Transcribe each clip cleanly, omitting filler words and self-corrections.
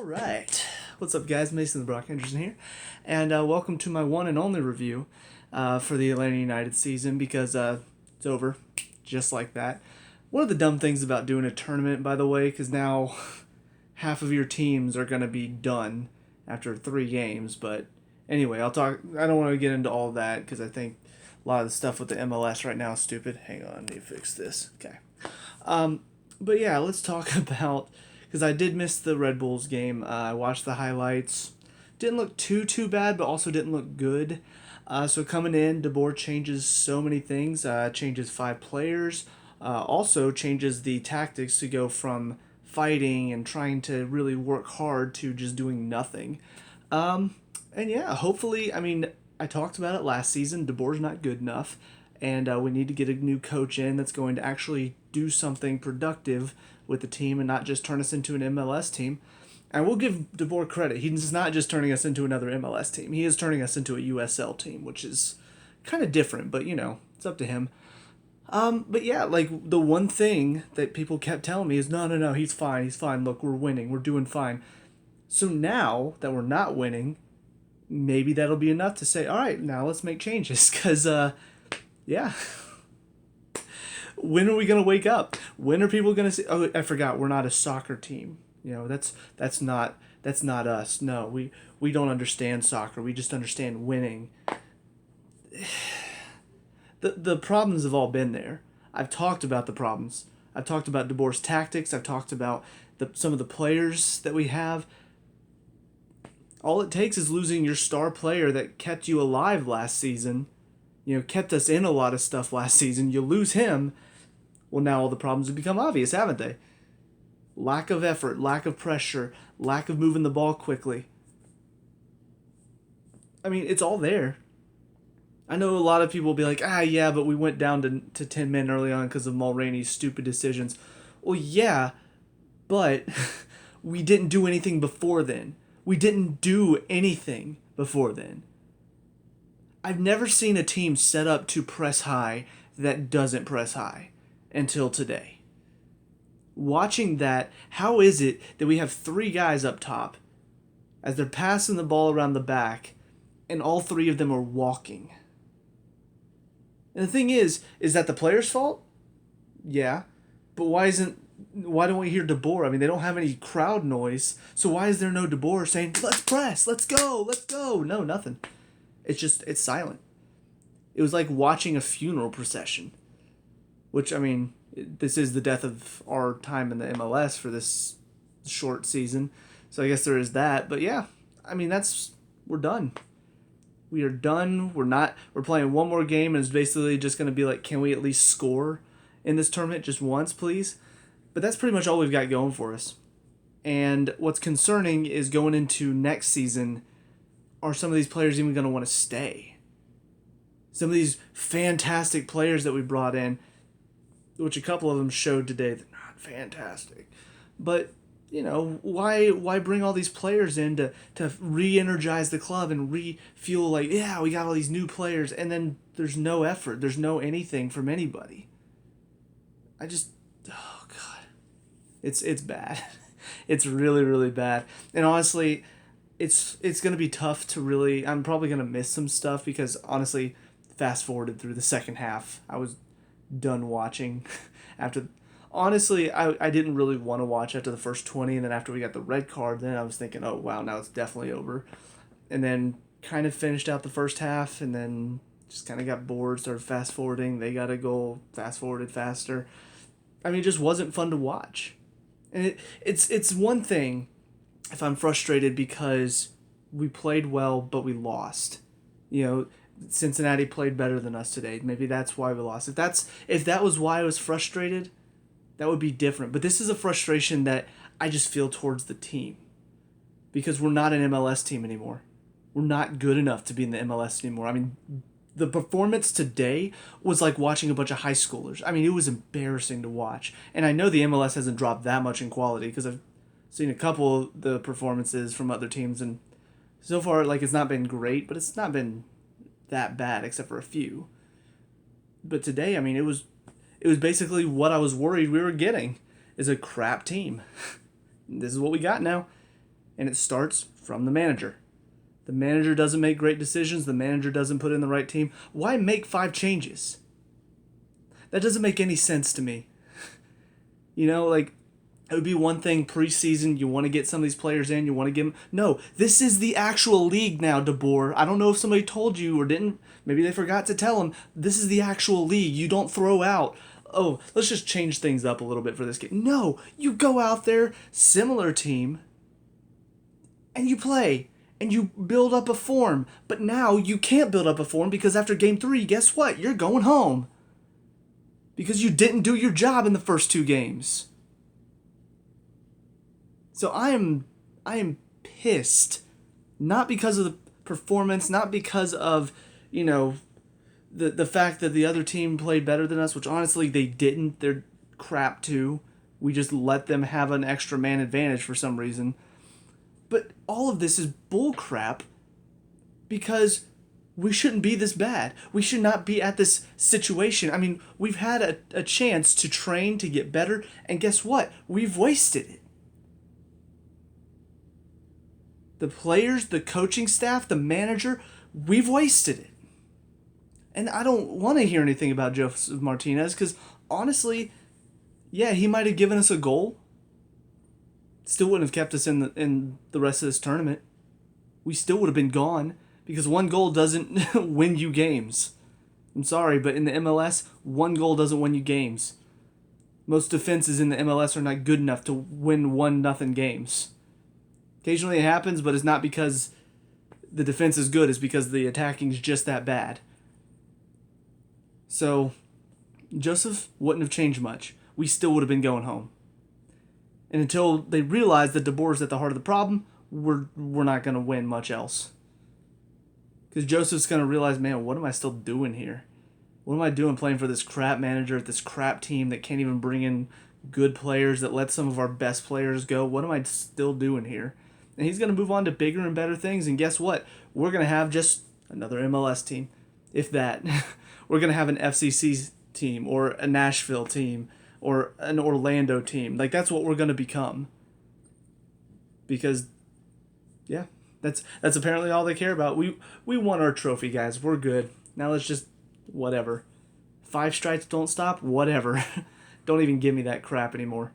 Alright, what's up guys, Mason the Brock Henderson here, and welcome to my one and only review for the Atlanta United season because it's over, just like that. One of the dumb things about doing a tournament, by the way, because now half of your teams are going to be done after 3 games, but anyway, I don't want to get into all that because I think a lot of the stuff with the MLS right now is stupid. Hang on, let me fix this. Okay. But yeah, let's talk about, because I did miss the Red Bulls game. I watched the highlights. Didn't look too bad, but also didn't look good. So coming in, Boer changes so many things. Changes 5 players. Also changes the tactics to go from fighting and trying to really work hard to just doing nothing. And yeah, hopefully, I mean, I talked about it last season. Boer's not good enough. And we need to get a new coach in that's going to actually do something productive with the team and not just turn us into an MLS team. And we'll give Boer credit. He's not just turning us into another MLS team. He is turning us into a USL team, which is kind of different, but, it's up to him. But yeah, like, the one thing that people kept telling me is, no, he's fine. Look, we're winning. We're doing fine. So now that we're not winning, maybe that'll be enough to say, all right, now let's make changes. Because, yeah. When are we going to wake up? When are people going to say, oh, I forgot, we're not a soccer team. That's not us. No, we don't understand soccer. We just understand winning. The problems have all been there. I've talked about the problems. I've talked about Boer's tactics. I've talked about some of the players that we have. All it takes is losing your star player that kept you alive last season. Kept us in a lot of stuff last season. You lose him, well, now all the problems have become obvious, haven't they? Lack of effort, lack of pressure, lack of moving the ball quickly. I mean, it's all there. I know a lot of people will be like, yeah, but we went down to 10 men early on because of Mulroney's stupid decisions. Well, yeah, but we didn't do anything before then. We didn't do anything before then. I've never seen a team set up to press high that doesn't press high until today. Watching that, how is it that we have 3 guys up top as they're passing the ball around the back and all 3 of them are walking? And the thing is that the player's fault? Yeah. But why don't we hear Boer? I mean, they don't have any crowd noise, so why is there no Boer saying, let's press, let's go? No, nothing. It's silent. It was like watching a funeral procession. Which, I mean, this is the death of our time in the MLS for this short season. So I guess there is that. But yeah, I mean, we're done. We are done. We're playing one more game, and it's basically just going to be like, can we at least score in this tournament just once, please? But that's pretty much all we've got going for us. And what's concerning is going into next season, are some of these players even going to want to stay? Some of these fantastic players that we brought in, which a couple of them showed today, they're not fantastic. But, why bring all these players in to re-energize the club and refuel, like, yeah, we got all these new players, and then there's no effort, there's no anything from anybody. Oh, God. It's bad. It's really, really bad. And honestly, it's going to be tough to really, I'm probably going to miss some stuff because, honestly, fast-forwarded through the second half, I was done watching after. Honestly, I didn't really want to watch after the first 20, and then after we got the red card, then I was thinking, oh wow, now it's definitely over. And then kind of finished out the first half, and then just kind of got bored, started fast forwarding. They got a goal, fast forwarded faster. I mean, it just wasn't fun to watch. And it's one thing if I'm frustrated because we played well but we lost. Cincinnati played better than us today. Maybe that's why we lost. If that was why I was frustrated, that would be different. But this is a frustration that I just feel towards the team. Because we're not an MLS team anymore. We're not good enough to be in the MLS anymore. I mean, the performance today was like watching a bunch of high schoolers. I mean, it was embarrassing to watch. And I know the MLS hasn't dropped that much in quality because I've seen a couple of the performances from other teams. And so far, like, it's not been great, but it's not been that bad except for a few. But today, I mean, it was basically what I was worried we were getting, is a crap team. This is what we got now. And it starts from the manager. The manager doesn't make great decisions. The manager doesn't put in the right team. Why make 5 changes? That doesn't make any sense to me. Like, it would be one thing preseason, you want to get some of these players in, you want to give them... No, this is the actual league now, De Boer. I don't know if somebody told you or didn't. Maybe they forgot to tell them. This is the actual league. You don't throw out, oh, let's just change things up a little bit for this game. No, you go out there, similar team, and you play. And you build up a form. But now you can't build up a form because after game 3, guess what? You're going home. Because you didn't do your job in the first 2 games. So I am pissed. Not because of the performance, not because of, the fact that the other team played better than us, which honestly they didn't. They're crap too. We just let them have an extra man advantage for some reason. But all of this is bullcrap because we shouldn't be this bad. We should not be at this situation. I mean, we've had a chance to train, to get better, and guess what? We've wasted it. The players, the coaching staff, the manager, we've wasted it. And I don't want to hear anything about Joseph Martinez because honestly, yeah, he might have given us a goal. Still wouldn't have kept us in the rest of this tournament. We still would have been gone because 1 goal doesn't win you games. I'm sorry, but in the MLS, 1 goal doesn't win you games. Most defenses in the MLS are not good enough to win 1-0 games. Occasionally it happens, but it's not because the defense is good. It's because the attacking is just that bad. So, Joseph wouldn't have changed much. We still would have been going home. And until they realize that De Boer is at the heart of the problem, we're not going to win much else. Because Joseph's going to realize, man, what am I still doing here? What am I doing playing for this crap manager at this crap team that can't even bring in good players, that let some of our best players go? What am I still doing here? And he's going to move on to bigger and better things. And guess what? We're going to have just another MLS team, if that. We're going to have an FCC team or a Nashville team or an Orlando team. Like, that's what we're going to become. Because, yeah, that's apparently all they care about. We won our trophy, guys. We're good. Now let's just, whatever. 5 stripes don't stop? Whatever. Don't even give me that crap anymore.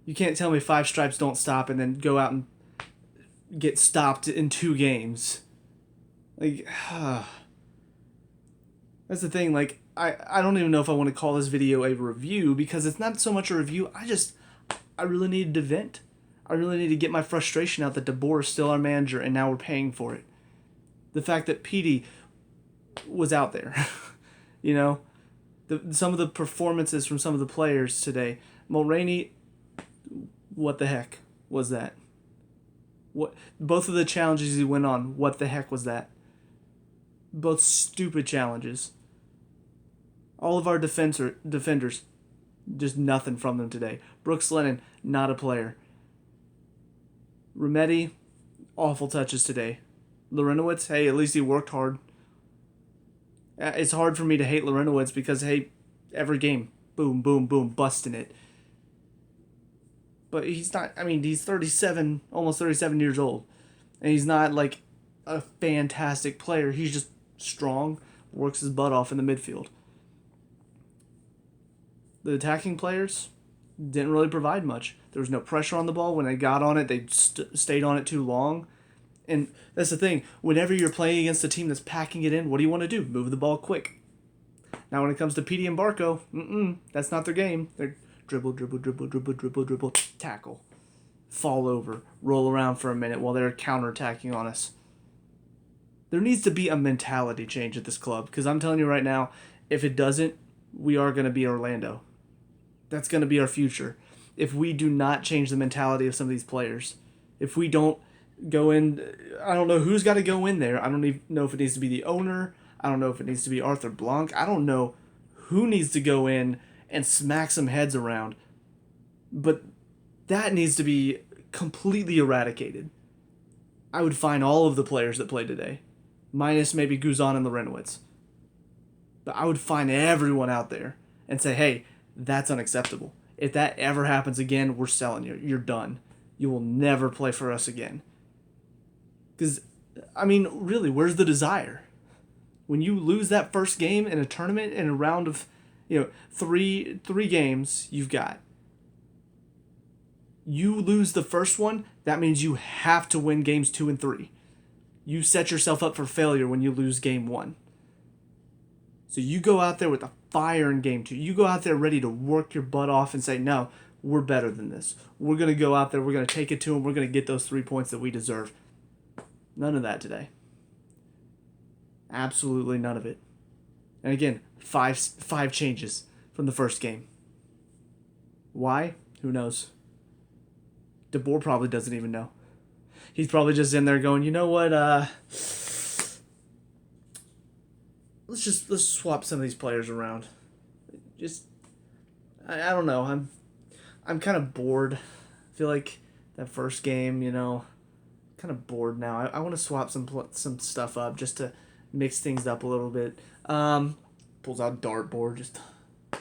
You can't tell me 5 stripes don't stop and then go out and get stopped in 2 games. Like, that's the thing, like, I don't even know if I want to call this video a review because it's not so much a review. I really needed to vent. I really need to get my frustration out that De Boer is still our manager and now we're paying for it. The fact that Petey was out there, some of the performances from some of the players today. Mulroney, what the heck was that? What? Both of the challenges he went on, what the heck was that? Both stupid challenges. All of our defenders, just nothing from them today. Brooks Lennon, not a player. Remedi, awful touches today. Larinowitz, hey, at least he worked hard. It's hard for me to hate Larinowitz because, hey, every game, boom, boom, boom, busting it. But he's not, he's 37, almost 37 years old. And he's not, like, a fantastic player. He's just strong, works his butt off in the midfield. The attacking players didn't really provide much. There was no pressure on the ball. When they got on it, they stayed on it too long. And that's the thing. Whenever you're playing against a team that's packing it in, what do you want to do? Move the ball quick. Now when it comes to Petey and Barco, that's not their game. They're dribble, dribble, dribble, dribble, dribble, dribble, tackle. Fall over. Roll around for a minute while they're counterattacking on us. There needs to be a mentality change at this club. Because I'm telling you right now, if it doesn't, we are going to be Orlando. That's going to be our future. If we do not change the mentality of some of these players. If we don't go in, I don't know who's got to go in there. I don't even know if it needs to be the owner. I don't know if it needs to be Arthur Blanc. I don't know who needs to go in and smack some heads around. But that needs to be completely eradicated. I would fine all of the players that played today. Minus maybe Guzan and Larinowitz. But I would fine everyone out there and say, hey, that's unacceptable. If that ever happens again, we're selling you. You're done. you will never play for us again. Because, I mean, really, where's the desire? When you lose that first game in a tournament in a round of, three games you've got. You lose the first one, that means you have to win games 2 and 3. You set yourself up for failure when you lose game 1. So you go out there with a fire in game 2. You go out there ready to work your butt off and say, no, we're better than this. We're going to go out there, we're going to take it to them, we're going to get those 3 points that we deserve. None of that today. Absolutely none of it. And again, five changes from the first game. Why? Who knows? DeBoer probably doesn't even know. He's probably just in there going, you know what, let's swap some of these players around. I don't know. I'm kind of bored. I feel like that first game, kind of bored now. I want to swap some stuff up just to mix things up a little bit. Pulls out dartboard. Just all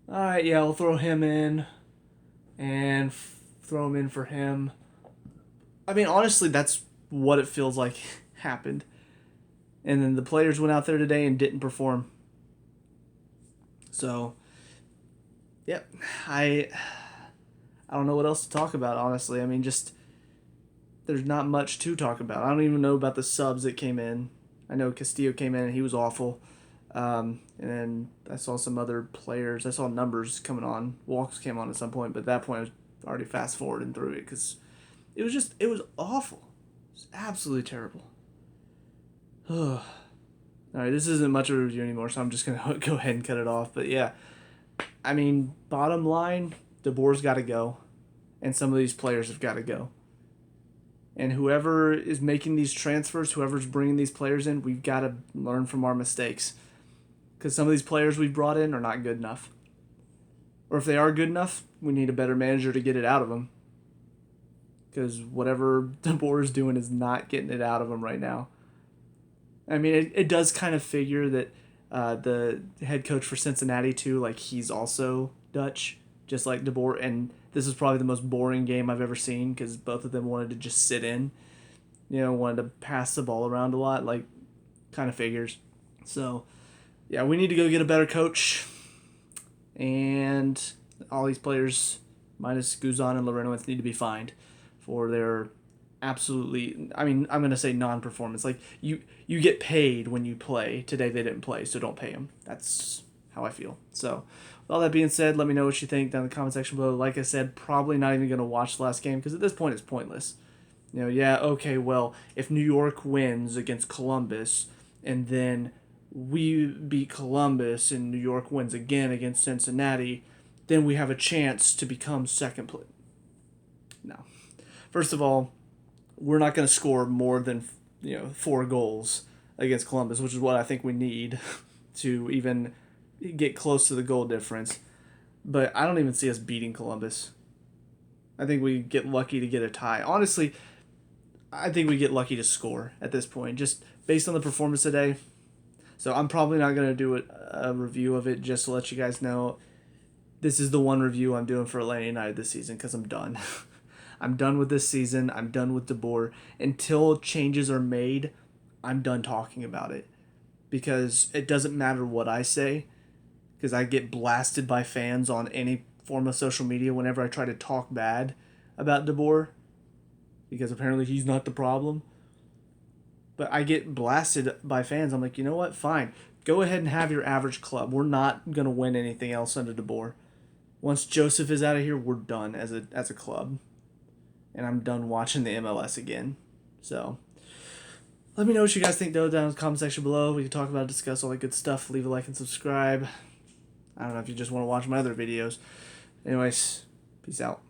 right, yeah, we'll throw him in, and throw him in for him. I mean, honestly, that's what it feels like happened. And then the players went out there today and didn't perform. So, yep, I don't know what else to talk about, honestly. I mean, just there's not much to talk about. I don't even know about the subs that came in. I know Castillo came in and he was awful. And then I saw some other players. I saw numbers coming on. Walks came on at some point, but at that point I was already fast forwarding through it because it was awful. It was absolutely terrible. All right, this isn't much of a review anymore, so I'm just going to go ahead and cut it off. But yeah, I mean, bottom line, DeBoer's got to go, and some of these players have got to go. And whoever is making these transfers, whoever's bringing these players in, we've got to learn from our mistakes. Because some of these players we've brought in are not good enough. Or if they are good enough, we need a better manager to get it out of them. Because whatever DeBoer is doing is not getting it out of them right now. I mean, it does kind of figure that the head coach for Cincinnati, too, like, he's also Dutch, just like DeBoer. And this is probably the most boring game I've ever seen because both of them wanted to just sit in. Wanted to pass the ball around a lot, like, kind of figures. So, yeah, we need to go get a better coach. And all these players, minus Guzan and Larinowitz, need to be fined for their absolutely, I mean, I'm going to say non-performance. Like, you get paid when you play. Today they didn't play, so don't pay them. That's how I feel. So, with all that being said, let me know what you think down in the comment section below. Like I said, probably not even going to watch the last game because at this point it's pointless. Well, if New York wins against Columbus and then we beat Columbus and New York wins again against Cincinnati, then we have a chance to become second place. No. First of all, we're not going to score more than 4 goals against Columbus, which is what I think we need to even get close to the goal difference. But I don't even see us beating Columbus. I think we get lucky to get a tie. Honestly, I think we get lucky to score at this point, just based on the performance today. So I'm probably not going to do a review of it just to let you guys know this is the one review I'm doing for Atlanta United this season because I'm done. I'm done with this season. I'm done with DeBoer. Until changes are made, I'm done talking about it. Because it doesn't matter what I say, because I get blasted by fans on any form of social media whenever I try to talk bad about DeBoer, because apparently he's not the problem. But I get blasted by fans. I'm like, you know what? Fine. Go ahead and have your average club. We're not going to win anything else under DeBoer. Once Joseph is out of here, we're done as a club. And I'm done watching the MLS again. So, let me know what you guys think, though, down in the comment section below. We can talk about it, discuss all that good stuff. Leave a like and subscribe. I don't know if you just want to watch my other videos. Anyways, peace out.